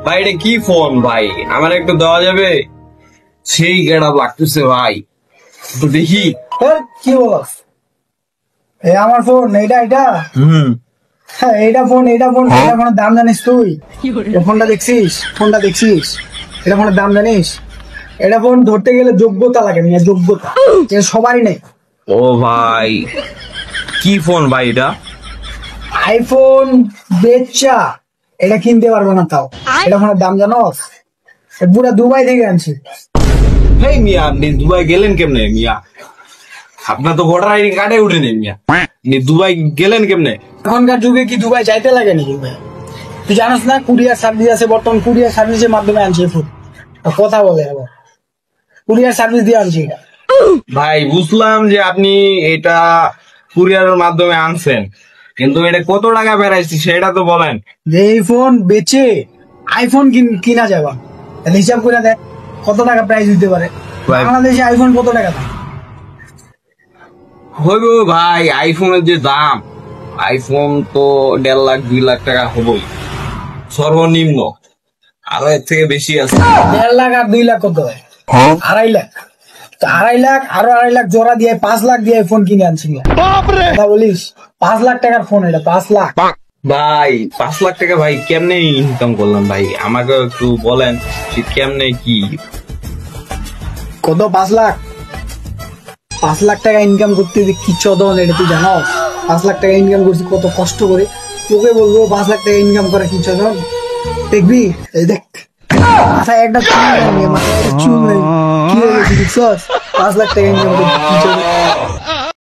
ভাই এটা কি ফোন ভাই, আমার একটু দেওয়া যাবে? সেই গেড়া লাগতেছে ভাই, একটু দেখি। কি বলস? আমার ফোন এটা এটা হ্যাঁ এইটা ফোন এটা ফোনের দাম জানিস তুই? ফোনটা দেখছিস এটা ফোনের দাম জানিস? এটা ফোন ধরতে গেলে যোগ্যতা লাগে, যোগ্যতা সবারই নেই। ও ভাই কি ফোন ভাই এটা? আইফোন বেচা, এটা কিনতে পারবো না তাও। এটা ফোনের দাম জানোস? পুরা দুবাই থেকে আনছি। হেই মিয়া, আপনি দুবাই গেলেন কেমনে মিয়া? আপনার তো ভোটার আইডি কার্ডে উঠেনি মিয়া, আপনি দুবাই গেলেন কেমনে? এখনকার যুগে কি দুবাই যাইতে লাগে নাকি ভাই? তুই জানোস না কুরিয়ার সার্ভিস আছে, বর্তমান কুরিয়ার সার্ভিসের মাধ্যমে আনছি ফুড। কথা বলে আবার কুরিয়ার সার্ভিস দিয়ে আনছি এটা। ভাই বুঝলাম যে আপনি এটা কুরিয়ারের মাধ্যমে আনছেন, কিন্তু এটা কত টাকা বেড়াইছি সেটা তো বলেন। যে এই ফোন বেচে আইফোন কিনা যাবা, তাহলে হিসাব করে দেখ কত টাকা প্রাইস দিতে পারে। বাংলাদেশে আইফোন কত টাকা দাম? হইব ভাই, আইফোনের যে দাম, আইফোন তো 1.5 লাখ 2 লাখ টাকা হবই সর্বনিম্ন, আরো এর থেকে বেশি আছে। 1.5 লাখ আর 2 লাখ কত হয়? 2.5 লাখ। তো 2.5 লাখ আরো 2.5 লাখ জোড়া দিয়ে 5 লাখ দিয়ে ফোন কিনে আনছি। কথা বলিস 5 লাখ টাকার ফোন, এটা 5 লাখ। ভাই 5 লাখ টাকা ভাই কেমনে ইনকাম করলাম ভাই, আমাকে একটু বলেন কেমনে কি? কত? 5 লাখ? 5 লাখ টাকা ইনকাম করতে কি চদন, এটা তুই জানোস? 5 লাখ টাকা ইনকাম করছি কত কষ্ট করে, তোকে বলবো 5 লাখ টাকা ইনকাম করা কি চদন? দেখবি এই দেখ মাথায় একটা চুল নেই, মাথায় একটা চুল নেই, কি হয়ে গেছে দেখছস? 5 লাখ টাকা ইনকাম করছি কি চদন?